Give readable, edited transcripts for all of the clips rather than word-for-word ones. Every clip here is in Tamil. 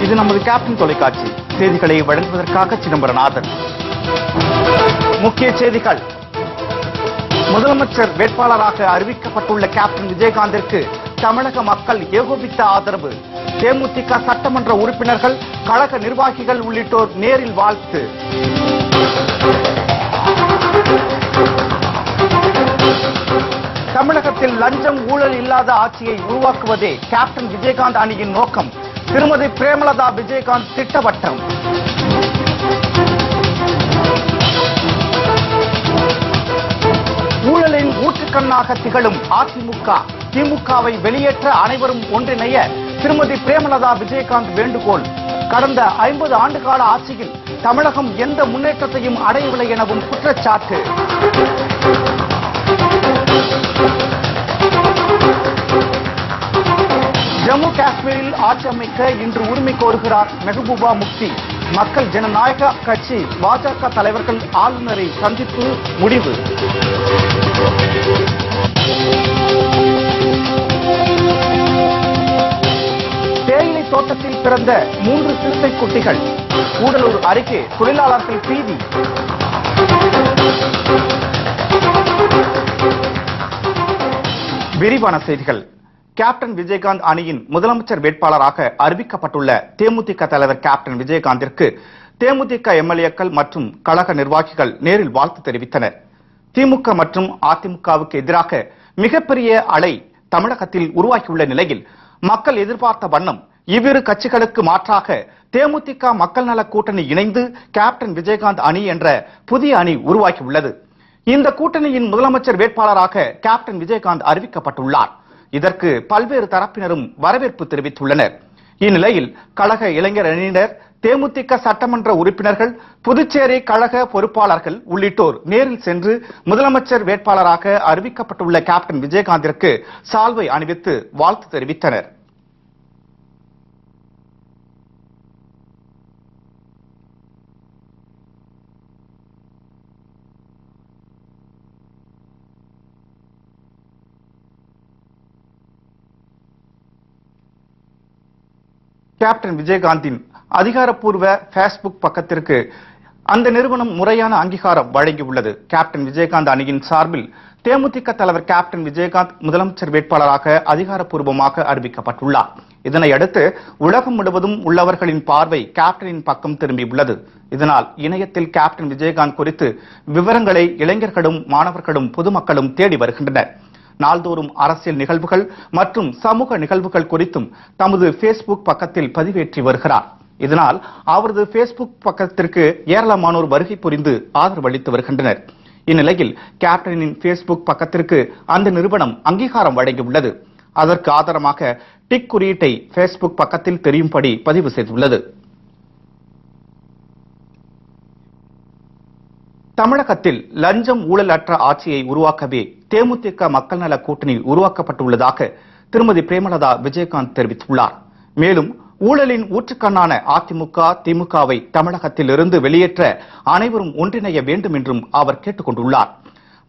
இது நமது கேப்டன் தொலைக்காட்சி. செய்திகளை வழங்குவதற்காக சிதம்பரநாதன். முக்கிய செய்திகள். முதலமைச்சர் வேட்பாளராக அறிவிக்கப்பட்டுள்ள கேப்டன் விஜயகாந்திற்கு தமிழக மக்கள் ஏகோபித்த ஆதரவு. தேமுதிக சட்டமன்ற உறுப்பினர்கள், கழக நிர்வாகிகள் உள்ளிட்டோர் நேரில் வாழ்த்து. தமிழகத்தில் லஞ்சம் ஊழல் இல்லாத ஆட்சியை உருவாக்குவதே கேப்டன் விஜயகாந்த் அணியின் நோக்கம். திருமதி பிரேமலதா விஜயகாந்த் திட்டவட்டம். ஊழலின் ஊற்றுக்கண்ணாக திகழும் அதிமுக, திமுகவை வெளியேற்ற அனைவரும் ஒன்றிணைய திருமதி பிரேமலதா விஜயகாந்த் வேண்டுகோள். கடந்த 50 ஆண்டுகால ஆட்சியில் தமிழகம் எந்த முன்னேற்றத்தையும் அடையவில்லை எனவும் குற்றச்சாட்டு. ஜம்மு காஷ்மீரில் ஆட்சி அமைக்க இன்று உரிமை கோருகிறார் மெஹபூபா முஃப்தி. மக்கள் ஜனநாயக கட்சி, பாஜக தலைவர்கள் ஆளுநரை சந்தித்து முடிவு. தேயிலை தோட்டத்தில் பிறந்த 3 சிறுத்தை குட்டிகள். கூடலூர் அருகே தொழிலாளர்கள் பீதி. விரிவான செய்திகள். கேப்டன் விஜயகாந்த் அணியின் முதலமைச்சர் வேட்பாளராக அறிவிக்கப்பட்டுள்ள தேமுதிக தலைவர் கேப்டன் விஜயகாந்திற்கு தேமுதிக எம்எல்ஏக்கள் மற்றும் கழக நிர்வாகிகள் நேரில் வாழ்த்து தெரிவித்தனர். திமுக மற்றும் அதிமுகவுக்கு எதிராக மிகப்பெரிய அலை தமிழகத்தில் உருவாகியுள்ள நிலையில் மக்கள் எதிர்பார்த்த வண்ணம் இவ்விரு கட்சிகளுக்கு மாற்றாக தேமுதிக மக்கள் நல கூட்டணி இணைந்து கேப்டன் விஜயகாந்த் அணி என்ற புதிய அணி உருவாகியுள்ளது. இந்த கூட்டணியின் முதலமைச்சர் வேட்பாளராக கேப்டன் விஜயகாந்த் அறிவிக்கப்பட்டுள்ளார். இதற்கு பல்வேறு தரப்பினரும் வரவேற்பு தெரிவித்துள்ளனர். இந்நிலையில் கழக இளைஞர் அணியினர், தேமுதிக சட்டமன்ற உறுப்பினர்கள், புதுச்சேரி கழக பொறுப்பாளர்கள் உள்ளிட்டோர் நேரில் சென்று முதலமைச்சர் வேட்பாளராக அறிவிக்கப்பட்டுள்ள கேப்டன் விஜயகாந்திற்கு சால்வை அணிவித்து வாழ்த்து தெரிவித்தனர். கேப்டன் விஜயகாந்தின் அதிகாரப்பூர்வ பேஸ்புக் பக்கத்திற்கு அந்த நிறுவனம் முறையான அங்கீகாரம் வழங்கியுள்ளது. கேப்டன் விஜயகாந்த் அணியின் சார்பில் தேமுதிக தலைவர் கேப்டன் விஜயகாந்த் முதலமைச்சர் வேட்பாளராக அதிகாரப்பூர்வமாக அறிவிக்கப்பட்டுள்ளார். இதனையடுத்து உலகம் முழுவதும் உள்ளவர்களின் பார்வை கேப்டனின் பக்கம் திரும்பியுள்ளது. இதனால் இணையத்தில் கேப்டன் விஜயகாந்த் குறித்து விவரங்களை இளைஞர்களும், மாணவர்களும், பொதுமக்களும் தேடி வருகின்றனர். நாள்தோறும் அரசியல் நிகழ்வுகள் மற்றும் சமூக நிகழ்வுகள் குறித்தும் தமது பேஸ்புக் பக்கத்தில் பதிவேற்றி வருகிறார். இதனால் அவரது பேஸ்புக் பக்கத்திற்கு ஏராளமானோர் வருகை புரிந்து ஆதரவு அளித்து வருகின்றனர். இந்நிலையில் கேப்டனின் பேஸ்புக் பக்கத்திற்கு அந்த நிறுவனம் அங்கீகாரம் வழங்கியுள்ளது. அதற்கு ஆதாரமாக டிக் குறியீட்டை பேஸ்புக் பக்கத்தில் தெரியும்படி பதிவு செய்துள்ளது. தமிழகத்தில் லஞ்சம் ஊழல் அற்ற ஆட்சியை உருவாக்கவே தேமுதிக மக்கள் நல கூட்டணி உருவாக்கப்பட்டுள்ளதாக திருமதி பிரேமலதா விஜயகாந்த் தெரிவித்துள்ளார். மேலும் ஊழலின் ஊற்றுக்கண்ணான அதிமுக, திமுகவை தமிழகத்தில் இருந்து வெளியேற்ற அனைவரும் ஒன்றிணைய வேண்டும் என்றும் அவர் கேட்டுக் கொண்டுள்ளார்.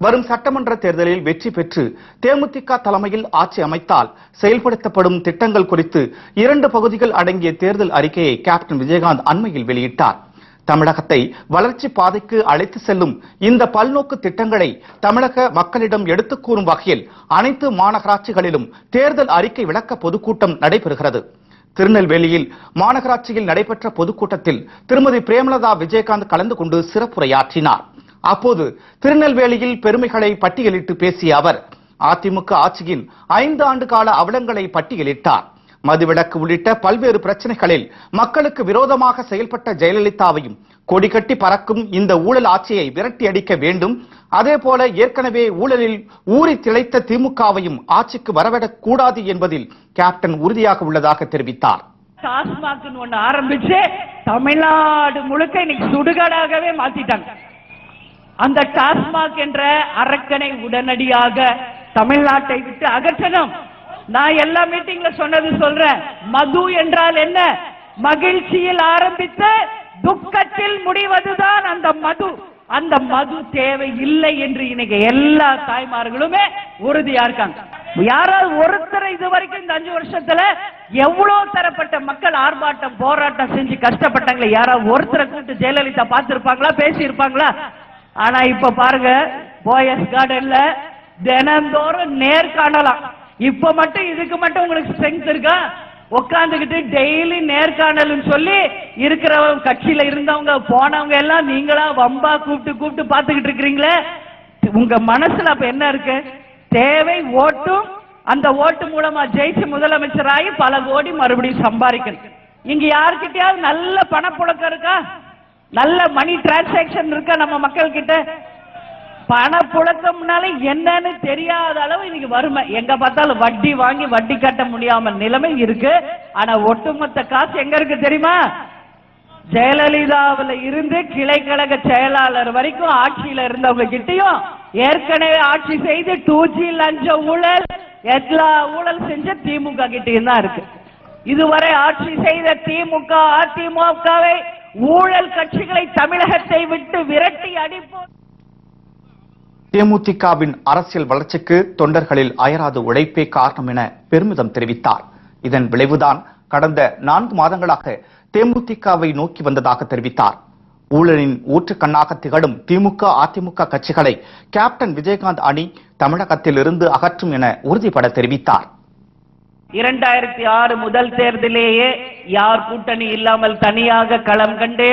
வரும் சட்டமன்ற தேர்தலில் வெற்றி பெற்று தேமுதிக தலைமையில் ஆட்சி அமைத்தால் செயல்படுத்தப்படும் திட்டங்கள் குறித்து 2 பகுதிகள் அடங்கிய தேர்தல் அறிக்கையை கேப்டன் விஜயகாந்த் அண்மையில் வெளியிட்டார். தமிழகத்தை வளர்ச்சி பாதைக்கு அழைத்து செல்லும் இந்த பல்நோக்கு திட்டங்களை தமிழக மக்களிடம் எடுத்துக் கூறும் வகையில் அனைத்து மாநகராட்சிகளிலும் தேர்தல் அறிக்கை விளக்க பொதுக்கூட்டம் நடைபெறுகிறது. திருநெல்வேலியில் மாநகராட்சியில் நடைபெற்ற பொதுக்கூட்டத்தில் திருமதி பிரேமலதா விஜயகாந்த் கலந்து கொண்டு சிறப்புரையாற்றினார். அப்போது திருநெல்வேலியில் பெருமைகளை பட்டியலிட்டு பேசிய அவர் அதிமுக ஆட்சியின் 5 ஆண்டு கால அவலங்களை பட்டியலிட்டார். மதுவிலக்கு உள்ளிட்ட பல்வேறு பிரச்சனைகளில் மக்களுக்கு விரோதமாக செயல்பட்ட ஜெயலலிதாவையும், கொடிகட்டி பறக்கும் இந்த ஊழல் ஆட்சியை விரட்டி அடிக்க வேண்டும். அதேபோல ஏற்கனவே ஊழலில் ஊறி திளைத்த திமுகவையும் ஆட்சிக்கு வரவிடக் கூடாது என்பதில் கேப்டன் உறுதியாக உள்ளதாக தெரிவித்தார். டாஸ்மாக் ஒன்னு ஆரம்பிச்சு தமிழ்நாடு முழுக்க இன்னைக்கு சுடுகாடாகவே மாத்திட்டாங்க. அந்த டாஸ்மாக் என்ற அரக்கனை உடனடியாக தமிழ்நாட்டை விட்டு அகற்றணும். நான் எல்லா மீட்டிங்ல சொன்னது சொல்றேன். மது என்றால் என்ன? மகிழ்ச்சியில் ஆரம்பித்து துக்கத்தில் முடிவதுதான் அந்த மது. அந்த மது தேவை இல்லை என்று இன்னைக்கு எல்லா தாய்மார்களுமே உறுதியா இருக்காங்க. யாராவது ஒருத்தர் இது வரைக்கும் இந்த 5 வருஷத்துல எவ்வளவு தரப்பட்ட மக்கள் ஆர்ப்பாட்டம் போராட்டம் செஞ்சு கஷ்டப்பட்டாங்களே, யாராவது ஒருத்தரை கூப்பிட்டு ஜெயலலிதா பார்த்திருப்பாங்களா, பேசி இருப்பாங்களா? ஆனா இப்ப பாருங்க, போயஸ் கார்டன்ல தினந்தோறும் நேர்காணலாம். இப்ப மட்டும் இதுக்கு மட்டும் உங்களுக்கு ஸ்ட்ரென்த் இருக்கா? உட்காந்துக்கிட்டு டெய்லி நேர்காணல் சொல்லி இருக்கிறவங்க, கட்சியில இருந்தவங்க போனவங்க எல்லாம் நீங்களா வம்பா கூப்பிட்டு பாத்துக்கிட்டு இருக்கிறீங்களே. உங்க மனசுல அப்ப என்ன இருக்கு? தேவை ஓட்டும், அந்த ஓட்டு மூலமா ஜெயிச்சு முதலமைச்சராகி பல கோடி மறுபடியும் சம்பாதிக்கணும். இங்க யாருக்கிட்டையாவது நல்ல பணப்புழக்கம் இருக்கா? நல்ல மணி டிரான்சாக்சன் இருக்கா நம்ம மக்கள் கிட்ட? பணப்புழக்கம்னால என்னன்னு தெரியாத அளவு இன்னைக்கு வறுமை. எங்க பார்த்தாலும் வட்டி வாங்கி வட்டி கட்ட முடியாம நிலைமை இருக்கு. ஆனா ஒட்டுமொத்த காசு எங்க இருக்கு தெரியுமா? ஜெயலலிதாவில இருந்து கிளைக்கழக செயலாளர் வரைக்கும் ஆட்சியில இருந்தவங்க கிட்டையும், ஏற்கனவே ஆட்சி செய்து 2G லஞ்ச ஊழல் எல்லா ஊழல் செஞ்ச திமுக கிட்டையும் தான் இருக்கு. இதுவரை ஆட்சி செய்த திமுக அதிமுகவை ஊழல் கட்சிகளை தமிழகத்தை விட்டு விரட்டி அடிப்போம். தேமுதிகவின் அரசியல் வளர்ச்சிக்கு தொண்டர்களில் அயராத உழைப்பே காரணம் என பெருமிதம் தெரிவித்தார். இதன் விளைவுதான் கடந்த 4 மாதங்களாக தேமுதிகவை நோக்கி வந்ததாக தெரிவித்தார். ஊழலின் ஊற்றுக்கண்ணாக திகழும் திமுக அதிமுக கட்சிகளை கேப்டன் விஜயகாந்த் அணி தமிழகத்தில் இருந்து அகற்றும் என உறுதிபட தெரிவித்தார். 2006 முதல் தேர்தலேயே யார் கூட்டணி இல்லாமல் தனியாக களம் கண்டு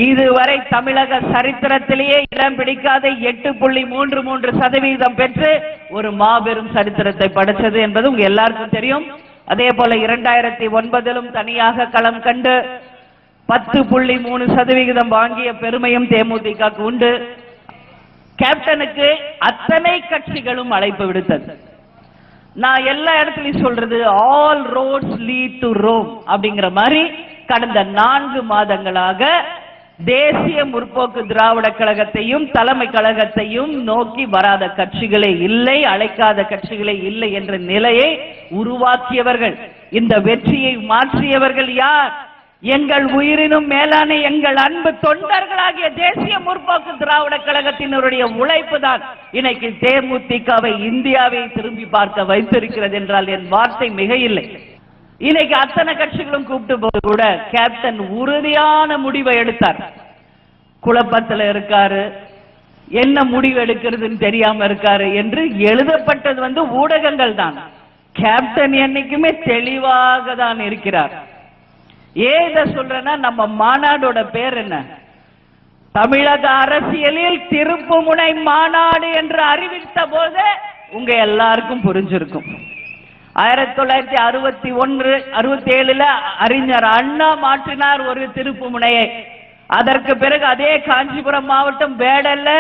இதுவரை தமிழக சரித்திரத்திலேயே இடம் பிடிக்காத 8.33% பெற்று ஒரு மாபெரும் சரித்திரத்தை படைத்தது என்பது உங்க எல்லாருக்கும் தெரியும். அதே போல 2009 தனியாக களம் கண்டு 10.3% வாங்கிய பெருமையும் தேமுதிக உண்டு. கேப்டனுக்கு அத்தனை கட்சிகளும் அழைப்பு விடுத்தது. நான் எல்லா இடத்துலயும் சொல்றது, all roads lead to Rome அப்படிங்கிற மாதிரி கடந்த 4 மாதங்களாக தேசிய முற்போக்கு திராவிட கழகத்தையும் தலைமை கழகத்தையும் நோக்கி வராத கட்சிகளே இல்லை, அழைக்காத கட்சிகளே இல்லை என்ற நிலையை உருவாக்கியவர்கள், இந்த வெற்றியை மாற்றியவர்கள் யார்? எங்கள் உயிரினும் மேலான எங்கள் அன்பு தொண்டர்களாகிய தேசிய முற்போக்கு திராவிட கழகத்தினருடைய உழைப்பு தான் இன்னைக்கு தேமுதிகவை இந்தியாவை திரும்பி பார்க்க வைத்திருக்கிறது என்றால் என் வார்த்தை மிக இல்லை. இன்னைக்கு அத்தனை கட்சிகளும் கூப்பிட்டு போது கூட கேப்டன் உறுதியான முடிவை எடுத்தார். குழப்பத்தில் இருக்காரு, என்ன முடிவு எடுக்கிறதுன்னு தெரியாம இருக்காரு என்று எழுதப்பட்டது ஊடகங்கள் தான். கேப்டன் என்னைக்குமே தெளிவாக தான் இருக்கிறார். ஏத சொல்றேன்னா, நம்ம மாநாடோட பேர் என்ன? தமிழக அரசியலில் திருப்புமுனை மாநாடு என்று அறிவித்த போது உங்க எல்லாருக்கும் புரிஞ்சிருக்கும். 1967 அறிஞர் அண்ணா மாற்றினார் ஒரு திருப்புமுனையை. அதற்கு பிறகு அதே காஞ்சிபுரம் மாவட்டம் வேடல்ல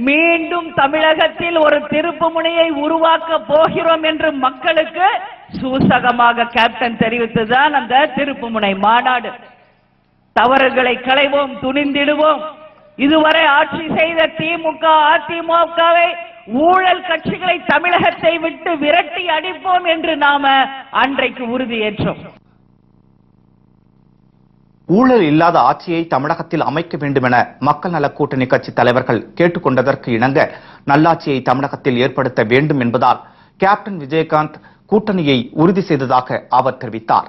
மீண்டும் தமிழகத்தில் ஒரு திருப்புமுனையை உருவாக்க போகிறோம் என்று மக்களுக்கு சூசகமாக கேப்டன் தெரிவித்ததுதான் அந்த திருப்புமுனை மாநாடு. தவறுகளை களைவோம், துணிந்திடுவோம். இதுவரை ஆட்சி செய்த திமுக அதிமுகவை ஊழல் கட்சிகளை தமிழகத்தை விட்டு விரட்டி அடிப்போம் என்று நாம அன்றைக்கு உறுதியேற்றோம். ஊழல் இல்லாத ஆட்சியை தமிழகத்தில் அமைக்க வேண்டும் என மக்கள் நல கூட்டணி கட்சி தலைவர்கள் கேட்டுக்கொண்டதற்கு இணங்க நல்லாட்சியை தமிழகத்தில் ஏற்படுத்த வேண்டும் என்பதால் கேப்டன் விஜயகாந்த் கூட்டணியை உறுதி செய்ததாக அவர் தெரிவித்தார்.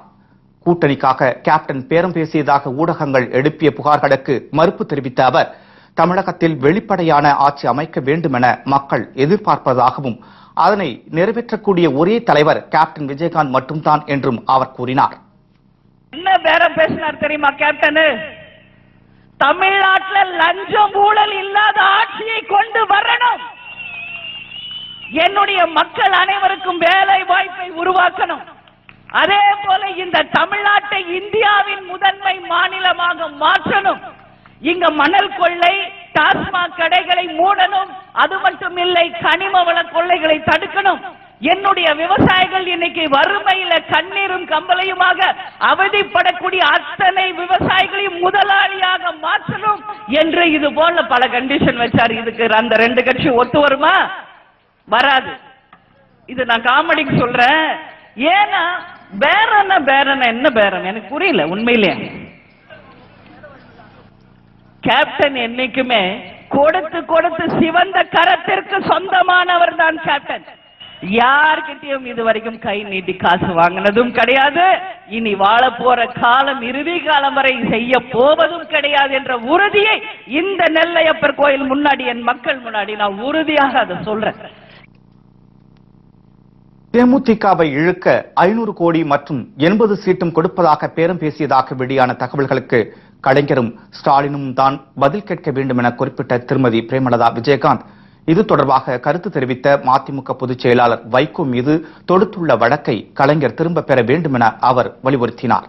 கூட்டணிக்காக கேப்டன் பேரம் பேசியதாக ஊடகங்கள் எழுப்பிய புகார்களுக்கு மறுப்பு தெரிவித்த அவர், தமிழகத்தில் வெளிப்படையான ஆட்சி அமைக்க வேண்டும் என மக்கள் எதிர்பார்ப்பதாகவும் அதனை நிறைவேற்றக்கூடிய ஒரே தலைவர் கேப்டன் விஜயகாந்த் மட்டும்தான் என்றும் அவர் கூறினார். என்ன பேரம் பேசினார் தெரியுமா கேப்டன்? தமிழ்நாட்டில் லஞ்சம் ஊழல் இல்லாத ஆட்சியை கொண்டு வரணும், என்னுடைய மக்கள் அனைவருக்கும் வேலை வாய்ப்பை உருவாக்கணும், அதே போல இந்த தமிழ்நாட்டை இந்தியாவின் முதன்மை மாநிலமாக மாற்றணும், இங்க மணல் கொள்ளை டாஸ்மாக் கடைகளை மூடணும், அது மட்டும் இல்லை கனிம வள கொள்ளைகளை தடுக்கணும், என்னுடைய விவசாயிகள் இன்னைக்கு வறுமையில கண்ணீரும் கம்பளையுமாக அவதிப்படக்கூடிய அத்தனை விவசாயிகளையும் முதலாளியாக மாற்றணும் என்று இது போல பல கண்டிஷன் வச்சார். இதுக்கு அந்த 2 கட்சி ஒத்து வருமா? வராது. இது நான் காமெடிக்கு சொல்றேன். ஏன்னா பேரன என்ன பேரம் எனக்கு புரியல உண்மையிலே. கேப்டன் என்னைக்குமே கொடுத்து கொடுத்து சிவந்த கரத்திற்கு சொந்தமானவர் தான் கேப்டன். யார்கிட்டயும் இதுவரைக்கும் கை நீட்டி காசு வாங்கினதும் கிடையாது. இனி வாழ போற காலம் இறுதி காலம் வரை செய்ய போவதும் கிடையாது என்ற உறுதியை இந்த நெல்லையப்பர் கோயில் முன்னாடி, என் மக்கள் முன்னாடி நான் உறுதியாக அதை சொல்றேன். தேமுதிகவை இழுக்க 500 கோடி மற்றும் 80 சீட்டும் கொடுப்பதாக பேரம் பேசியதாக வெளியான தகவல்களுக்கு கலைஞரும் ஸ்டாலினும் தான் பதில் கேட்க வேண்டும் என குறிப்பிட்ட திருமதி பிரேமலதா விஜயகாந்த் இது தொடர்பாக கருத்து தெரிவித்த மதிமுக பொதுச் செயலாளர் வைகோ மீது தொடுத்துள்ள வழக்கை கலைஞர் திரும்ப பெற வேண்டும் என அவர் வலியுறுத்தினார்.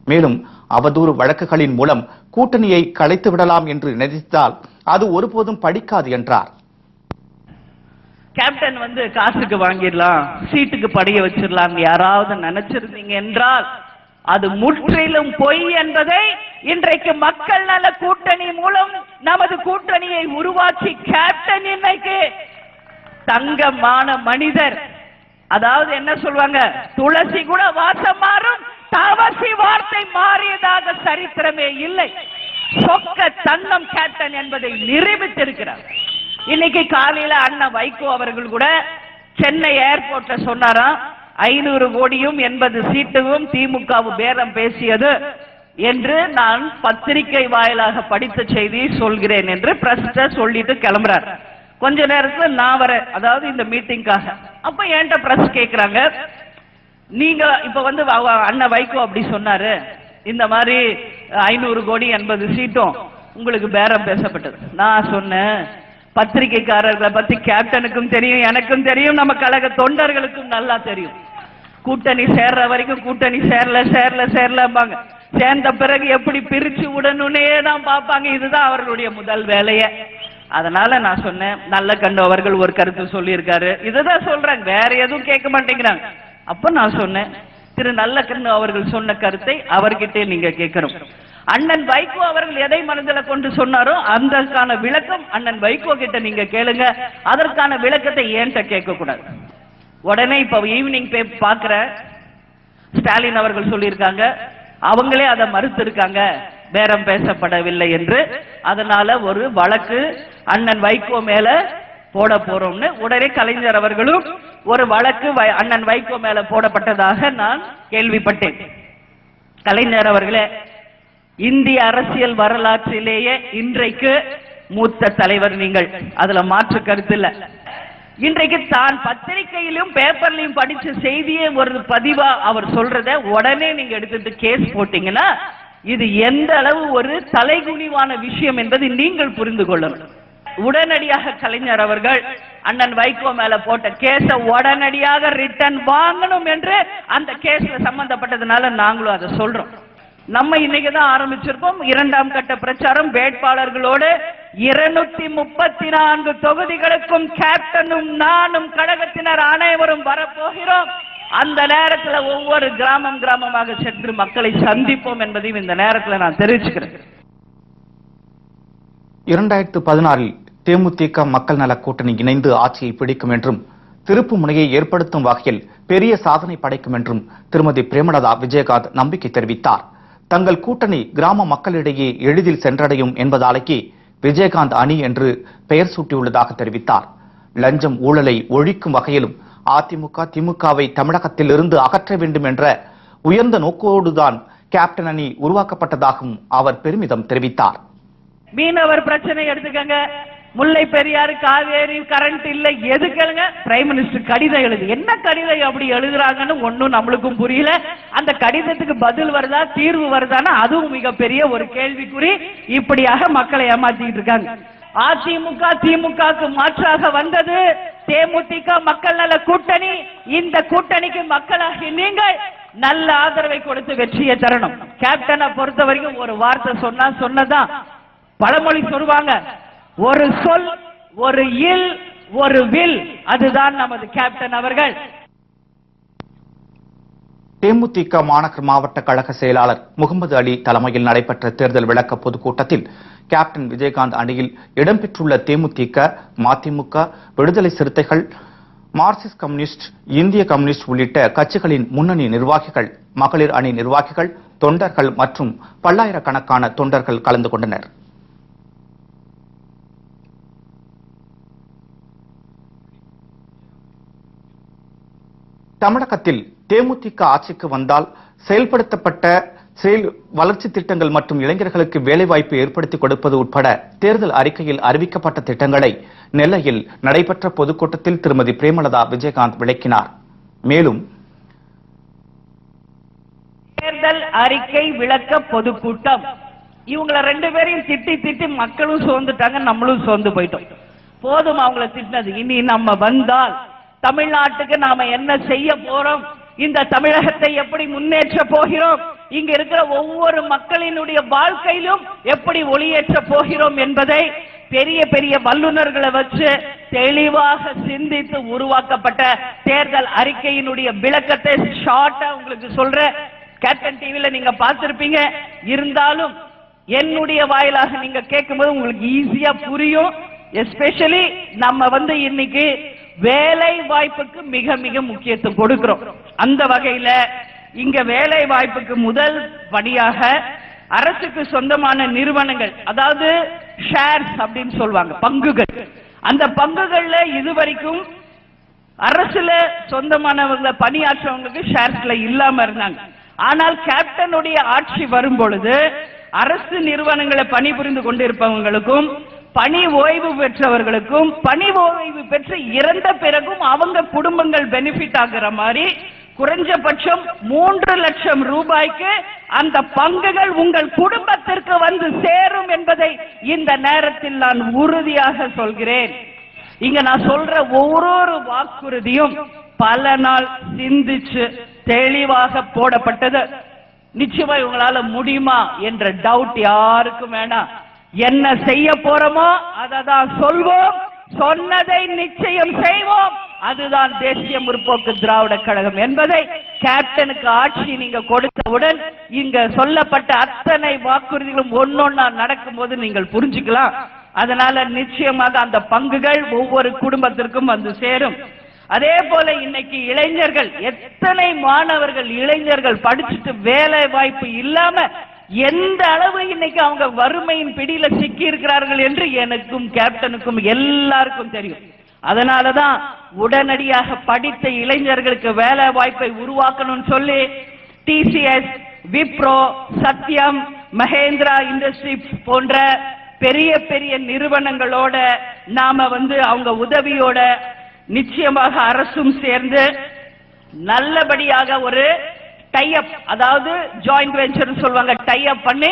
மேலும் அவதூறு வழக்குகளின் மூலம் கூட்டணியை கலைத்து விடலாம் என்று நினைத்தால் அது ஒருபோதும் படிக்காது என்றார். கேப்டன் காசுக்கு வாங்கிடலாம், சீட்டுக்கு படிய வச்சிடலாம் யாராவது நினைச்சிருந்தீங்க என்றால் அது முற்றிலும் பொய் என்பதை இன்றைக்கு மக்கள் நல கூட்டணி மூலம் நமது கூட்டணியை உருவாக்கி கேப்டன் இன்னைக்கு தங்கமான மனிதர். அதாவது என்ன சொல்வாங்க, துளசி கூட வாசம் மாறும், தவசி வார்த்தை மாறியதாக சரித்திரமே இல்லை. சொக்க தங்கம் கேப்டன் என்பதை நிரூபித்திருக்கிறார். இன்னைக்கு காலையில அண்ணன் வைகோ அவர்கள் கூட சென்னை ஏர்போர்ட்ல சொன்னாராம், 500 கோடியும் 80 சீட்டுக்கும் திமுக பேரம் பேசியது என்று நான் பத்திரிகை வாயிலாக படித்த செய்தியை சொல்கிறேன் என்று பிரஸ்ட சொல்லிட்டு கிளம்புறார். கொஞ்ச நேரத்துல நான் வரேன், அதாவது இந்த மீட்டிங்காக. அப்ப என்கிட்ட பிரஸ் கேட்கிறாங்க, நீங்க இப்ப அண்ணன் வைகோ அப்படி சொன்னாரு, இந்த மாதிரி 500 கோடி 80 சீட்டும் உங்களுக்கு பேரம் பேசப்பட்டது. நான் சொன்னேன், பத்திரிகைக்காரர்களை பத்தி கேப்டனுக்கும் தெரியும், எனக்கும் தெரியும், நம்ம கழக தொண்டர்களுக்கும் நல்லா தெரியும். கூட்டணி சேர்ற வரைக்கும் கூட்டணி சேரலம்பாங்க, சேர்ந்த பிறகு எப்படி பிரிச்சு விடணும்னே தான் பார்ப்பாங்க. இதுதான் அவர்களுடைய முதல் வேலையே. அதனால நான் சொன்னேன், நல்ல கண்டு அவர்கள் ஒரு கருத்து சொல்லியிருக்காரு, இதுதான் சொல்றாங்க, வேற எதுவும் கேட்க மாட்டேங்கிறாங்க. அப்ப நான் சொன்னேன், திரு நல்ல கண்ணு அவர்கள் சொன்ன கருத்தை அவர்கிட்டே நீங்க கேட்கணும். அண்ணன் வைகோ அவர்கள் எதை மனதில் கொண்டு சொன்னாரோ அதற்கான விளக்கம் அண்ணன் வைகோ கிட்ட நீங்க கேளுங்க, அதற்கான விளக்கத்தை ஏன்ட்ட கேட்க கூடாது. உடனே இப்ப ஈவினிங் பாக்குற ஸ்டாலின் அவர்கள் சொல்லியிருக்காங்க, அவங்களே அதை மறுத்து இருக்காங்க, பேரம் பேசப்படவில்லை என்று. அதனால ஒரு வழக்கு அண்ணன் வைகோ மேல போட போறோம்னு உடனே கலைஞர் அவர்களும் ஒரு வழக்கு அண்ணன் வைகோ மேல போடப்பட்டதாக நான் கேள்விப்பட்டேன். கலைஞர் அவர்களே, இந்திய அரசியல் வரலாற்றிலேயே இன்றைக்கு மூத்த தலைவர் நீங்கள், அதுல மாற்று கருத்து இல்ல. இன்றைக்கு தான் பத்திரிகையிலும் பேப்பர்லயும் படிச்ச செய்தியே ஒரு பதிவா அவர் சொல்றத உடனே நீங்க எடுத்துட்டு கேஸ் போட்டீங்கன்னா இது எந்த அளவு ஒரு தலைகுனிவான விஷயம் என்பதை நீங்கள் புரிந்து கொள்ளணும். உடனடியாக கலைஞர் அவர்கள் அண்ணன் வைகோ மேல போட்ட கேஸ உடனடியாக ரிட்டர்ன் வாங்கணும் என்று அந்த கேஸ்ல சம்பந்தப்பட்டதுனால நாங்களும் அதை சொல்றோம். நம்ம இன்னைக்கு தான் ஆரம்பிச்சிருக்கோம். 2ஆம் கட்ட பிரச்சாரம் வேட்பாளர்களோடு 234 தொகுதிகளுக்கும் கேப்டனும் நானும் கழகத்தினர் அனைவரும் வரப்போகிறோம். அந்த நேரத்தில் ஒவ்வொரு கிராமமாக சென்று மக்களை சந்திப்போம் என்பதையும் இந்த நேரத்தில் நான் தெரிவிச்சுக்கிறேன். 2016 தேமுதிக மக்கள் நல கூட்டணி இணைந்து ஆட்சியை பிடிக்கும் என்றும் திருப்பு முனையை ஏற்படுத்தும் வகையில் பெரிய சாதனை படைக்கும் என்றும் திருமதி பிரேமலதா விஜயகாந்த் நம்பிக்கை தெரிவித்தார். தங்கள் கூட்டணி கிராம மக்களிடையே எளிதில் சென்றடையும் என்பதாலேயே விஜயகாந்த் அணி என்று பெயர் சூட்டியுள்ளதாக தெரிவித்தார். லஞ்சம் ஊழலை ஒழிக்கும் வகையிலும் அதிமுக திமுகவை தமிழகத்தில் இருந்து அகற்ற வேண்டும் என்ற உயர்ந்த நோக்கோடுதான் கேப்டன் அணி உருவாக்கப்பட்டதாகவும் அவர் பெருமிதம் தெரிவித்தார். மீனவர் பிரச்சனை எடுத்துக்கங்க, முல்லை பெரியாறு காவேரி கரண்ட் இல்ல, எதுக்குங்க பிரைம் மினிஸ்டர் கடிதம் எழுது, என்ன கடிதம் அப்படி எழுதுறாங்கன்னு ஒன்னும் நம்மளுக்கும் புரியல. அந்த கடிதத்துக்கு பதில் வருதா தீர்வு வருதான்னு அதுவும் மிகப்பெரிய ஒரு கேள்விக்குறி. இப்படியாக மக்களை ஏமாத்திட்டு இருக்காங்க. அதிமுக திமுகவுக்கு மாற்றாக வந்தது தேமுதிக மக்கள் நல கூட்டணி. இந்த கூட்டணிக்கு மக்களாகி நீங்கள் நல்ல ஆதரவை கொடுத்து வெற்றியை தரணும். கேப்டனை பொறுத்த வரைக்கும் ஒரு வார்த்தை சொன்னதான் பழமொழி சொல்லுவாங்க, ஒரு சொல் ஒரு இல் ஒரு வில், அதுதான் நமது கேப்டன் அவர்கள். தேமுதிக மாநகர் மாவட்ட கழக செயலாளர் முகமது அலி தலைமையில் நடைபெற்ற தேர்தல் விளக்க பொதுக்கூட்டத்தில் கேப்டன் விஜயகாந்த் அணியில் இடம்பெற்றுள்ள தேமுதிக, மதிமுக, விடுதலை சிறுத்தைகள், மார்க்சிஸ்ட் கம்யூனிஸ்ட், இந்திய கம்யூனிஸ்ட் உள்ளிட்ட கட்சிகளின் முன்னணி நிர்வாகிகள், மகளிர் அணி நிர்வாகிகள், தொண்டர்கள் மற்றும் பல்லாயிரக்கணக்கான தொண்டர்கள் கலந்து கொண்டனர். தமிழகத்தில் தேமுதிக ஆட்சிக்கு வந்தால் செயல்படுத்தப்பட்ட வளர்ச்சி திட்டங்கள் மற்றும் இளைஞர்களுக்கு வேலைவாய்ப்பு ஏற்படுத்தி கொடுப்பது உட்பட தேர்தல் அறிக்கையில் அறிவிக்கப்பட்ட திட்டங்களை நெல்லையில் நடைபெற்ற பொதுக்கூட்டத்தில் திருமதி பிரேமலதா விஜயகாந்த் விளக்கினார். மேலும் தேர்தல் அறிக்கை விளக்க பொதுக்கூட்டம், இவங்கள 2 பேரையும் திட்டி மக்களும் சோர்ந்துட்டாங்க, நம்மளும் சோர்ந்து போயிட்டோம். போதும் அவங்கள திட்டினது. இனி நம்ம வந்தால் தமிழ்நாட்டுக்கு நாம என்ன செய்ய போறோம், இந்த தமிழகத்தை எப்படி முன்னேற்ற போகிறோம், இங்க இருக்கிற ஒவ்வொரு மக்களினுடைய வாழ்க்கையிலும் எப்படி ஒளியேற்ற போகிறோம் என்பதை பெரிய பெரிய வல்லுநர்களை வச்சு தெளிவாக சிந்தித்து உருவாக்கப்பட்ட தேர்தல் அறிக்கையினுடைய விளக்கத்தை ஷார்ட்டா உங்களுக்கு சொல்ற. கேப்டன் டிவில நீங்க பார்த்திருப்பீங்க. இருந்தாலும் என்னுடைய வாயிலாக நீங்க கேட்கும்போது உங்களுக்கு ஈஸியா புரியும். எஸ்பெஷலி நம்ம இன்னைக்கு வேலை வாய்ப்புக்கு மிக மிக முக்கியத்துவம் கொடுக்கிறோம். அந்த வகையில இங்க வேலை வாய்ப்புக்கு முதல் படியாக அரசுக்கு சொந்தமான நிறுவனங்கள், அதாவது ஷேர்ஸ் அப்படின்னு சொல்லுவாங்க, பங்குகள். அந்த பங்குகள்ல இதுவரைக்கும் அரசுல சொந்தமானவங்க பணியாற்றவங்களுக்கு ஷேர்ஸ்ல இல்லாம இருந்தாங்க. ஆனால் கேப்டனுடைய ஆட்சி வரும் பொழுது அரசு நிறுவனங்களை பணிபுரிந்து கொண்டிருப்பவங்களுக்கும் பணி ஓய்வு பெற்றவர்களுக்கும் பணி ஓய்வு பெற்று இறந்த பிறகும் அவங்க குடும்பங்கள் பெனிஃபிட் ஆகிற மாதிரி குறைஞ்சபட்சம் 3 லட்சம் ரூபாய்க்கு அந்த பங்குகள் உங்கள் குடும்பத்திற்கு வந்து சேரும் என்பதை இந்த நேரத்தில் நான் உறுதியாக சொல்கிறேன். இங்க நான் சொல்ற ஒவ்வொரு வாக்குறுதியும் பல நாள் சிந்திச்சு தெளிவாக போடப்பட்டது. நிச்சயமா இவங்களால முடியுமா என்ற டவுட் யாருக்கும் வேணாம். என்ன செய்ய போறோமோ அதை தான் சொல்வோம், சொன்னதை நிச்சயம் செய்வோம். அதுதான் தேசிய முற்போக்கு திராவிட கழகம் என்பதை கேப்டனுக்கு ஆட்சி நீங்க கொடுத்தவுடன் இங்க சொல்லப்பட்ட அத்தனை வாக்குறுதிகளும் ஒன்னொன்னா நடக்கும் போது நீங்கள் புரிஞ்சுக்கலாம். அதனால நிச்சயமாக அந்த பங்குகள் ஒவ்வொரு குடும்பத்திற்கும் வந்து சேரும். அதே போல இன்னைக்கு இளைஞர்கள், எத்தனை மாணவர்கள் இளைஞர்கள் படிச்சுட்டு வேலை வாய்ப்பு இல்லாம எந்த அளவு இன்னைக்கு அவங்க வறுமையின் பிடியில சிக்கி இருக்கிறார்கள் என்று எனக்கும் கேப்டனுக்கும் எல்லாருக்கும் தெரியும். அதனாலதான் உடனடியாக படித்த இளைஞர்களுக்கு வேலை வாய்ப்பை உருவாக்கணும்னு சொல்லி டிசிஎஸ், விப்ரோ, சத்யம், மகேந்திரா இண்டஸ்ட்ரி போன்ற பெரிய பெரிய நிறுவனங்களோட நாம அவங்க உதவியோட நிச்சயமாக அரசும் சேர்ந்து நல்லபடியாக ஒரு டைஅப், அதாவது ஜாயிண்ட் வெஞ்சர் சொல்வாங்க, டைஅப் பண்ணி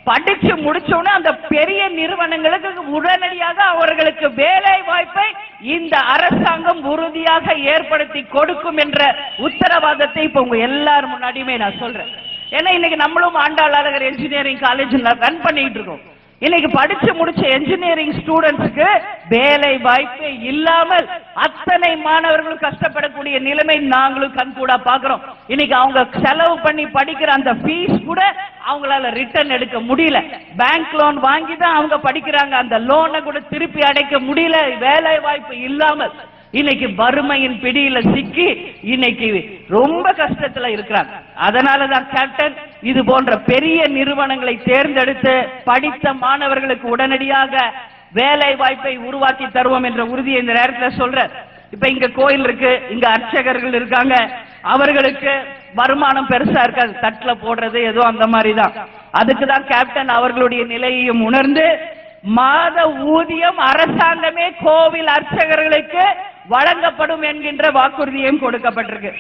படிச்சு முடிச்சோன்னு அந்த பெரிய நிறுவனங்களுக்கு உடனடியாக அவர்களுக்கு வேலை வாய்ப்பை இந்த அரசாங்கம் உறுதியாக ஏற்படுத்தி கொடுக்கும் என்ற உத்தரவாதத்தை இப்ப உங்க எல்லாரும் முன்னாடியுமே நான் சொல்றேன். ஏன்னா இன்னைக்கு நம்மளும் Andal Azhagar engineering college run பண்ணிட்டு இருக்கோம். இன்னைக்கு படிச்சு முடிச்ச என்ஜினியரிங் ஸ்டூடெண்ட்ஸ்க்கு வேலை வாய்ப்பு இல்லாமல் அத்தனை மாணவர்களும் கஷ்டப்படக்கூடிய நிலைமை நாங்களும் கண்கூடா பாக்குறோம். இன்னைக்கு அவங்க செலவு பண்ணி படிக்கிற அந்த ஃபீஸ் கூட அவங்களால ரிட்டர்ன் எடுக்க முடியல. பேங்க் லோன் வாங்கி தான் அவங்க படிக்கிறாங்க. அந்த லோனை கூட திருப்பி அடைக்க முடியல, வேலை வாய்ப்பு இல்லாமல் இன்னைக்கு வறுமையின் பிடியில சிக்கி இன்னைக்கு ரொம்ப கஷ்டத்துல இருக்கிறாங்க. அதனாலதான் கேப்டன் இது போன்ற பெரிய நிறுவனங்களை தேர்ந்தெடுத்து படித்த மாணவர்களுக்கு உடனடியாக வேலை வாய்ப்பை உருவாக்கி தருவோம் என்ற உறுதியை இந்த நேரத்தில் சொல்ற. இப்ப இங்க கோயில் இருக்கு, இங்க அர்ச்சகர்கள் இருக்காங்க, அவர்களுக்கு வருமானம் பெருசா இருக்காது, தட்டுல போடுறது ஏதோ அந்த மாதிரிதான். அதுக்குதான் கேப்டன் அவர்களுடைய நிலையையும் உணர்ந்து மாத ஊதியம் அரசாங்கமே கோவில் அர்ச்சகர்களுக்கு வழங்கப்படும் என்கின்ற வாக்குறுதியும் கொடுக்கப்பட்டிருக்கு.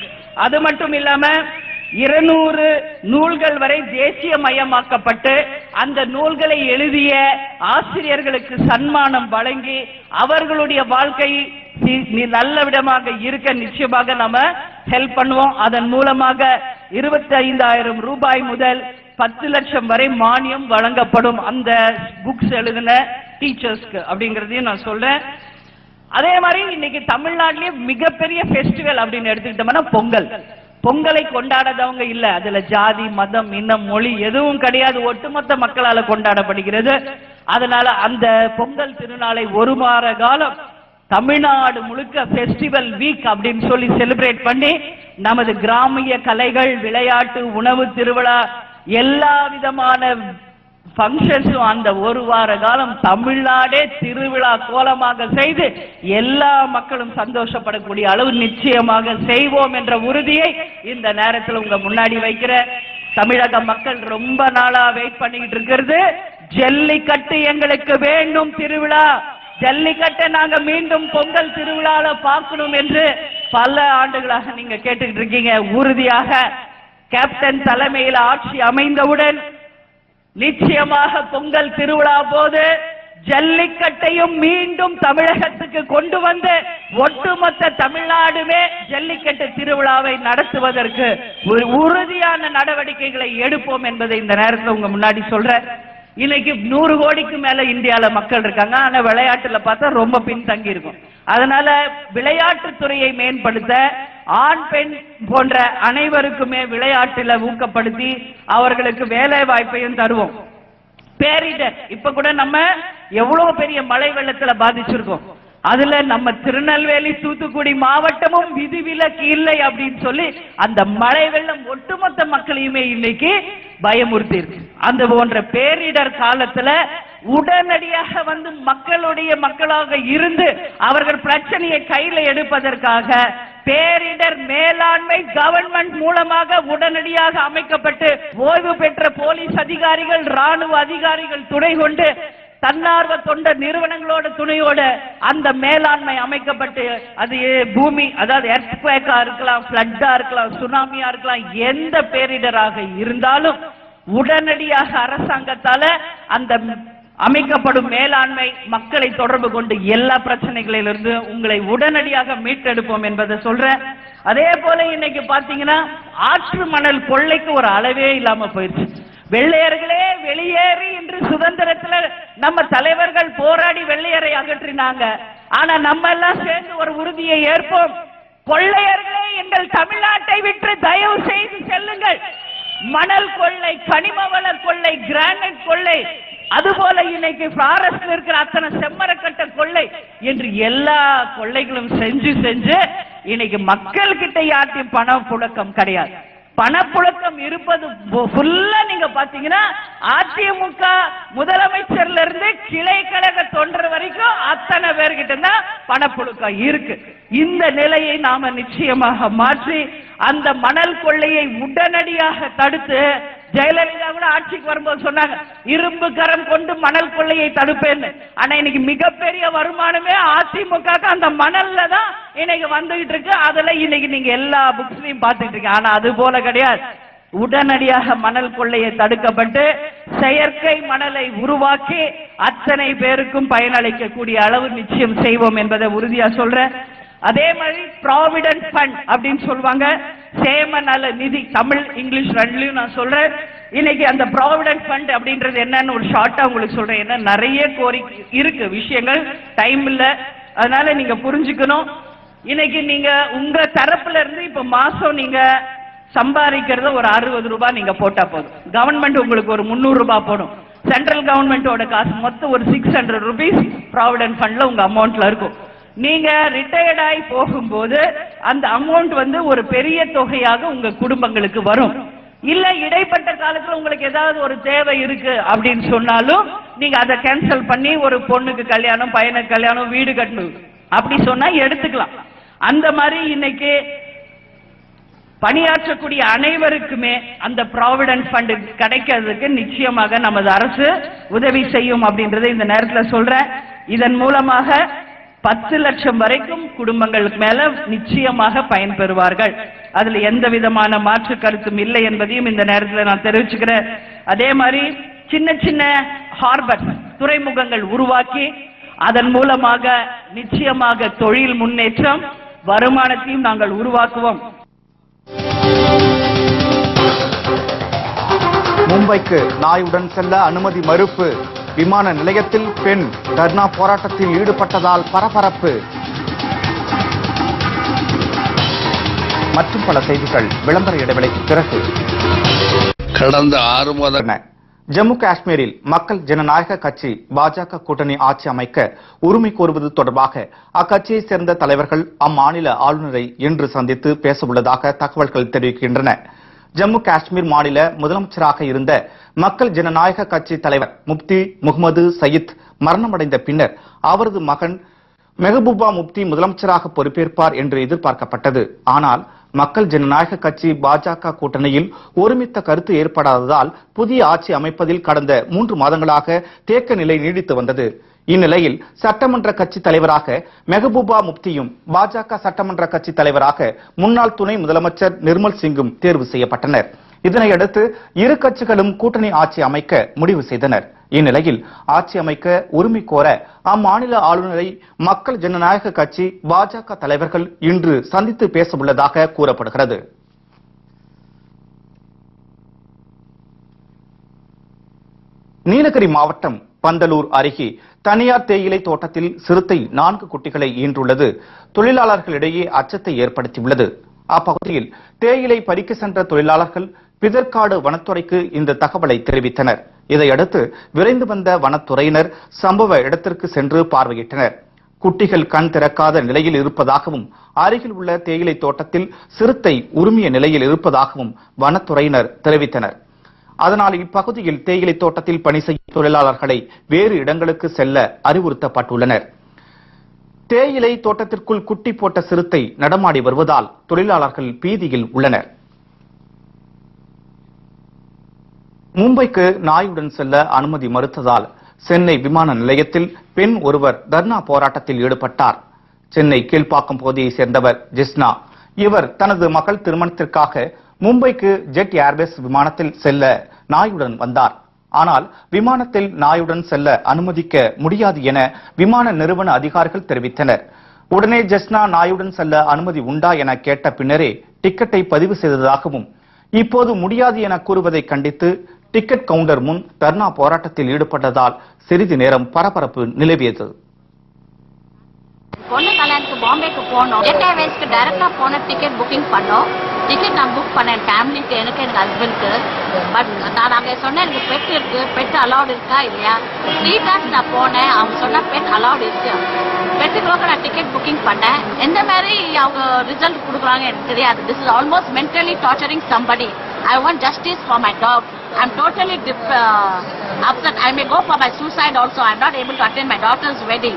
அது மட்டும் இல்லாம 200 நூல்கள் வரை தேசியமயமாக்கப்பட்டு அந்த நூல்களை எழுதிய ஆசிரியர்களுக்கு சன்மானம் வழங்கி அவர்களுடைய வாழ்க்கை நல்ல விதமாக இருக்க நிச்சயமாக நம்ம ஹெல்ப் பண்ணுவோம். அதன் மூலமாக 25,000 ரூபாய் முதல் 10 லட்சம் வரை மானியம் வழங்கப்படும் அந்த புக்ஸ் எழுதின டீச்சர்ஸ்க்கு அப்படிங்கறதையும் நான் சொல்றேன். அதே மாதிரி இன்னைக்கு தமிழ்நாட்டிலேயே மிகப்பெரிய ஃபெஸ்டிவல் அப்படின்னு எடுத்துக்கிட்டோம்னா பொங்கல். பொங்கலை கொண்டாடாதவங்க இல்ல. அதுல ஜாதி, மதம், இனம், மொழி எதுவும் கிடையாது, ஒட்டுமொத்த மக்களால கொண்டாடப்படுகிறது. அதனால அந்த பொங்கல் திருநாளை 1 வார காலம் தமிழ்நாடு முழுக்க ஃபெஸ்டிவல் வீக் அப்படின்னு சொல்லி செலிப்ரேட் பண்ணி நமது கிராமிய கலைகள், விளையாட்டு, உணவு திருவிழா, எல்லா விதமான ஃபங்க்ஷன்ஸும் அந்த ஒரு வார காலம் தமிழ்நாடே திருவிழா கோலமாக செய்து எல்லா மக்களும் சந்தோஷப்படக்கூடிய அளவு நிச்சயமாக செய்வோம் என்ற உறுதியை இந்த நேரத்தில் உங்க முன்னாடி வைக்கிற. தமிழக மக்கள் ரொம்ப நாளா வெயிட் பண்ணிக்கிட்டு இருக்கிறது ஜல்லிக்கட்டு எங்களுக்கு வேண்டும், திருவிழா ஜல்லிக்கட்டை நாங்க மீண்டும் பொங்கல் திருவிழால பார்க்கணும் என்று பல ஆண்டுகளாக நீங்க கேட்டுக்கிட்டு இருக்கீங்க. உறுதியாக கேப்டன் தலைமையில் ஆட்சி அமைந்தவுடன் நிச்சயமாக பொங்கல் திருவிழா போது ஜல்லிக்கட்டையும் மீண்டும் தமிழகத்துக்கு கொண்டு வந்து ஒட்டுமொத்த தமிழ்நாடுமே ஜல்லிக்கட்டு திருவிழாவை நடத்துவதற்கு ஒரு உறுதியான நடவடிக்கைகளை எடுப்போம் என்பதை இந்த நேரத்தில் உங்க முன்னாடி சொல்றேன். இன்னைக்கு 100 கோடிக்கு மேல இந்தியால மக்கள் இருக்காங்க. ஆனா விளையாட்டுல பார்த்தா ரொம்ப பின்தங்கி இருக்கும். அதனால விளையாட்டுத்துறையை மேம்படுத்த ஆண் பெண் போன்ற அனைவருக்குமே விளையாட்டுல ஊக்கப்படுத்தி அவர்களுக்கு வேலை வாய்ப்பையும் தருவோம். பேரிடர் இப்ப கூட நம்ம எவ்வளவு பெரிய மழை வெள்ளத்துல பாதிச்சிருக்கோம். அதுல நம்ம திருநெல்வேலி தூத்துக்குடி மாவட்டமும் விதிவிலக்கு இல்லை அப்படின்னு சொல்லி அந்த மழை வெள்ளம் ஒட்டுமொத்த மக்களையுமே இன்னைக்கு பயமுறுத்தி இருக்கு. அந்த போன்ற பேரிடர் காலத்துல உடனடியாக வந்து மக்களாக இருந்து அவர்கள் பிரச்சனையை கையில எடுப்பதற்காக பேரிடர் மேலாண்மை கவர்மெண்ட் மூலமாக உடனடியாக அமைக்கப்பட்டு ஓய்வு பெற்ற போலீஸ் அதிகாரிகள், ராணுவ அதிகாரிகள் துணை கொண்டு தன்னார்வ தொண்டர் நிறுவனங்களோட துணையோட அந்த மேலாண்மை அமைக்கப்பட்டு அது பூமி, அதாவது எர்த்குவேக்கா இருக்கலாம், ஃப்ளட்டா இருக்கலாம், சுனாமியா இருக்கலாம், எந்த பேரிடராக இருந்தாலும் உடனடியாக அரசாங்கத்தால அந்த அமைக்கப்படும் மேலாண்மை மக்களை தொடர்பு கொண்டு எல்லா பிரச்சனைகளிலிருந்து உங்களை உடனடியாக மீட்டெடுப்போம் என்பதை சொல்றேன். அதே போல இன்னைக்கு பாத்தீங்கன்னா ஆற்று மணல் கொள்ளைக்கு ஒரு அளவே இல்லாம போயிருச்சு. வெள்ளையர்களே வெளியேறி என்று சுதந்திரத்துல நம்ம தலைவர்கள் போராடி வெள்ளையரை அகற்றினாங்க. ஆனா நம்ம எல்லாம் சேர்ந்து ஒரு உறுதியை ஏற்போம். கொள்ளையர்களே எங்கள் தமிழ்நாட்டை விட்டு தயவு செய்து செல்லுங்கள். மணல் கொள்ளை, கனிம வள கொள்ளை, கிரானைட் கொள்ளை, அதுபோல இன்னைக்கு ஃபாரஸ்ட்ல இருக்கிற அத்தனை செம்மரக்கட்ட கொள்ளை என்று எல்லா கொள்ளைகளும் செஞ்சு இன்னைக்கு மக்கள் கிட்ட யார்ட்டையும் பணம் புழக்கம் கிடையாது. பணப்புழக்கம் இருப்பது ஃபுல்லா நீங்க பாத்தீங்கன்னா அதிமுக முதலமைச்சர்ல இருந்து கிளை கழக தொண்டர் வரைக்கும் அத்தனை பேர்கிட்ட தான் பணப்புழக்கம் இருக்கு. இந்த நிலையை நாம நிச்சயமாக மாற்றி அந்த மணல் கொள்ளையை உடனடியாக தடுத்து, ஜெயலலிதா கூட ஆட்சிக்கு வரும்போது சொன்னாங்க இரும்பு கரம் கொண்டு மணல் கொள்ளையை தடுப்பேன்னு. ஆனா இன்னைக்கு மிகப்பெரிய வருமானமே அதிமுக அந்த மணல்ல தான் இன்னைக்கு வந்துகிட்டு இருக்கு. அதுல இன்னைக்கு நீங்க எல்லா புக்ஸ்லயும் பாத்துட்டு இருக்கீங்க. ஆனா அது போல கிடையாது. உடனடியாக மணல் கொள்ளையை தடுக்கப்பட்டு செயற்கை மணலை உருவாக்கி அத்தனை பேருக்கும் பயனளிக்கக்கூடிய அளவு நிச்சயம் செய்வோம் என்பதை உறுதியா சொல்றேன். அதே மாதிரி ப்ராவிடன்ட் ஃபண்ட் அப்படின்னு சொல்லுவாங்க, சேம நல நிதி, தமிழ் இங்கிலீஷ் ரெண்டுலயும் நான் சொல்றேன். இன்னைக்கு அந்த ப்ராவிடன்ட் ஃபண்ட் அப்படின்றது என்னன்னு ஒரு ஷார்ட்டா உங்களுக்கு சொல்றேன். என்ன நிறைய கோரிக்கை இருக்கு, விஷயங்கள் டைம் இல்ல, அதனால நீங்க புரிஞ்சுக்கணும். இன்னைக்கு நீங்க உங்க தரப்புல இருந்து இப்ப மாசம் நீங்க சம்பாதிக்கிறத ஒரு 60 ரூபாய் நீங்க போட்டா போதும். கவர்மெண்ட் உங்களுக்கு ஒரு 300 ரூபாய் போடும். சென்ட்ரல் கவர்மெண்டோட காசு மொத்தம் ஒரு 600 rupees ப்ராவிடன்ட் ஃபண்ட்ல உங்க அமௌண்ட்ல இருக்கும். நீங்க ரிட்டையர்ட் ஆகி போகும்போது அந்த அமௌண்ட் வந்து ஒரு பெரிய தொகையாக உங்க குடும்பங்களுக்கு வரும். இல்ல இடைப்பட்ட காலத்துல உங்களுக்கு ஏதாவது ஒரு தேவை இருக்கு அப்படின்னு சொன்னாலும் நீங்க அதை கேன்சல் பண்ணி ஒரு பொண்ணுக்கு கல்யாணம், பையனுக்கு கல்யாணம், வீடு கட்டணும் அப்படி சொன்னா எடுத்துக்கலாம். அந்த மாதிரி இன்னைக்கு பணியாற்றக்கூடிய அனைவருக்குமே அந்த ப்ராவிடன்ட் ஃபண்ட் கிடைக்கிறதுக்கு நிச்சயமாக நமது அரசு உதவி செய்யும் அப்படின்றத இந்த நேரத்தில் சொல்றேன். இதன் மூலமாக 10 லட்சம் வரைக்கும் குடும்பங்களுக்கு மேல நிச்சயமாக பயன்பெறுவார்கள். அதுல எந்த விதமான மாற்று கருத்தும் இல்லை என்பதையும் இந்த நேரத்தில் நான் தெரிவிச்சுக்கிறேன். அதே மாதிரி சின்ன சின்ன ஹார்பர், துறைமுகங்கள் உருவாக்கி அதன் மூலமாக நிச்சயமாக தொழில் முன்னேற்றம், வருமானத்தையும் நாங்கள் உருவாக்குவோம். மும்பைக்கு நாயுடன் செல்ல அனுமதி மறுப்பு. விமான நிலையத்தில் பெண் தர்ணா போராட்டத்தில் ஈடுபட்டதால் பரபரப்பு. மற்றும் பல செய்திகள் விளம்பர இடைவெளிக்கு பிறகு. கடந்த 6 மாதம் ஜம்மு காஷ்மீரில் மக்கள் ஜனநாயக கட்சி பாஜக கூட்டணி ஆட்சி அமைக்க உரிமை கோருவது தொடர்பாக அக்கட்சியை சேர்ந்த தலைவர்கள் அம்மாநில ஆளுநரை இன்று சந்தித்து பேச உள்ளதாக தகவல்கள் தெரிவிக்கின்றன. ஜம்மு காஷ்மீர் மாநில முதலமைச்சராக இருந்த மக்கள் ஜனநாயக கட்சி தலைவர் முப்தி முகமது சயீத் மரணமடைந்த பின்னர் அவரது மகன் மெஹபூபா முப்தி முதலமைச்சராக பொறுப்பேற்பார் என்று எதிர்பார்க்கப்பட்டது. ஆனால் மக்கள் ஜனநாயக கட்சி பாஜக கூட்டணியில் ஒருமித்த கருத்து ஏற்படாததால் புதிய ஆட்சி அமைப்பதில் கடந்த 3 மாதங்களாக தேக்க நிலை நீடித்து வந்தது. இந்நிலையில் சட்டமன்ற கட்சி தலைவராக மெஹபூபா முப்தியும் பாஜக சட்டமன்ற கட்சி தலைவராக முன்னாள் துணை முதலமைச்சர் நிர்மல் சிங்கும் தேர்வு செய்யப்பட்டனர். இதனையடுத்து இரு கட்சிகளும் கூட்டணி ஆட்சி அமைக்க முடிவு செய்தனர். இந்நிலையில் ஆட்சி அமைக்க உரிமை கோர அம்மாநில ஆளுநரை மக்கள் ஜனநாயக கட்சி பாஜக தலைவர்கள் இன்று சந்தித்து பேச உள்ளதாக கூறப்படுகிறது. நீலகிரி மாவட்டம் பந்தலூர் அருகே தனியார் தேயிலை தோட்டத்தில் சிறுத்தை 4 குட்டிகளை ஈன்றுள்ளது தொழிலாளர்களிடையே அச்சத்தை ஏற்படுத்தியுள்ளது. அப்பகுதியில் தேயிலை பறிக்க சென்ற தொழிலாளர்கள் பிதற்காடு வனத்துறைக்கு இந்த தகவலை தெரிவித்தனர். இதையடுத்து விரைந்து வந்த வனத்துறையினர் சம்பவ இடத்திற்கு சென்று பார்வையிட்டனர். குட்டிகள் கண் திறக்காத நிலையில் இருப்பதாகவும் அருகில் உள்ள தேயிலை தோட்டத்தில் சிறுத்தை உரிமைய நிலையில் இருப்பதாகவும் வனத்துறையினர் தெரிவித்தனர். அதனால் இப்பகுதியில் தேயிலை தோட்டத்தில் பணி செய்யும் தொழிலாளர்களை வேறு இடங்களுக்கு செல்ல அறிவுறுத்தப்பட்டுள்ளனர். தேயிலை தோட்டத்திற்குள் குட்டி போட்ட சிறுத்தை நடமாடி வருவதால் தொழிலாளர்கள் பீதியில் உள்ளனர். மும்பைக்கு நாயுடன் செல்ல அனுமதி மறுத்ததால் சென்னை விமான நிலையத்தில் பெண் ஒருவர் தர்ணா போராட்டத்தில் ஈடுபட்டார். சென்னை கீழ்ப்பாக்கம் பகுதியை சேர்ந்தவர் ஜெஸ்னா. இவர் தனது மகள் திருமணத்திற்காக மும்பைக்கு ஜெட் ஏர்வேஸ் விமானத்தில் செல்ல நாயுடன் வந்தார். ஆனால் விமானத்தில் நாயுடன் செல்ல அனுமதிக்க முடியாது என விமான நிறுவன அதிகாரிகள் தெரிவித்தனர். உடனே ஜெஸ்னா நாயுடன் செல்ல அனுமதி உண்டா என கேட்ட பின்னரே டிக்கெட்டை பதிவு செய்ததாகவும் இப்போது முடியாது என கூறுவதை கண்டித்து டிக்கெட் கவுண்டர் முன் தர்ணா போராட்டத்தில் ஈடுபட்டதால் சிறிது நேரம் பரபரப்பு நிலவியது. பொண்ணு கல்யாணத்துக்கு பாம்பேக்கு போனோம். ஜெட் ஏர்வேஸ்க்கு டைரக்டா போன டிக்கெட் புக்கிங் பண்ணோம். டிக்கெட் நான் புக் பண்ணேன் ஃபேமிலிக்கு, எனக்கு எங்க ஹஸ்பண்ட்க்கு. பட் நான் அங்கே சொன்னேன் எனக்கு பெட் இருக்கு, பெட் அலௌட் இருக்கா இல்லையா. 3 times நான் போனேன், அவங்க சொன்னா பெட் அலௌட் இருக்கு. பெட்டுக்கு நான் டிக்கெட் புக்கிங் பண்ணேன். எந்த மாதிரி அவங்க ரிசல்ட் கொடுக்குறாங்க எனக்கு தெரியாது. This is almost mentally torturing somebody. I want justice for my dog. I'm totally upset. I may go for my suicide also. I'm not able to attend my daughter's wedding.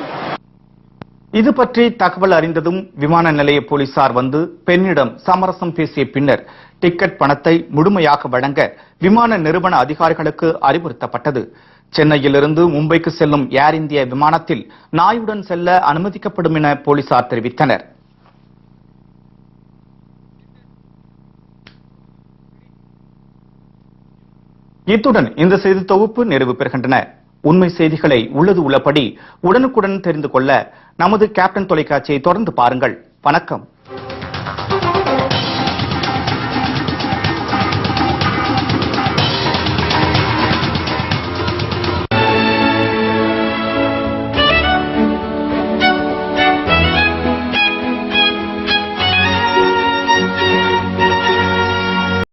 இது பற்றி தகவல் அறிந்ததும் விமான நிலைய போலீசார் வந்து பெண்ணிடம் சமரசம் பேசிய பின்னர் டிக்கெட் பணத்தை முழுமையாக வழங்க விமான நிறுவன அதிகாரிகளுக்கு அறிவுறுத்தப்பட்டது. சென்னையிலிருந்து மும்பைக்கு செல்லும் ஏர் இந்தியா விமானத்தில் நாயுடன் செல்ல அனுமதிக்கப்படும் என போலீசார் தெரிவித்தனர். இத்துடன் இந்த செய்தி தொகுப்பு நிறைவு பெறுகின்றன. உண்மை செய்திகளை உள்ளது உள்ளபடி உடனுக்குடன் தெரிந்து கொள்ள நமது கேப்டன் தொலைக்காட்சியை தொடர்ந்து பாருங்கள். வணக்கம்.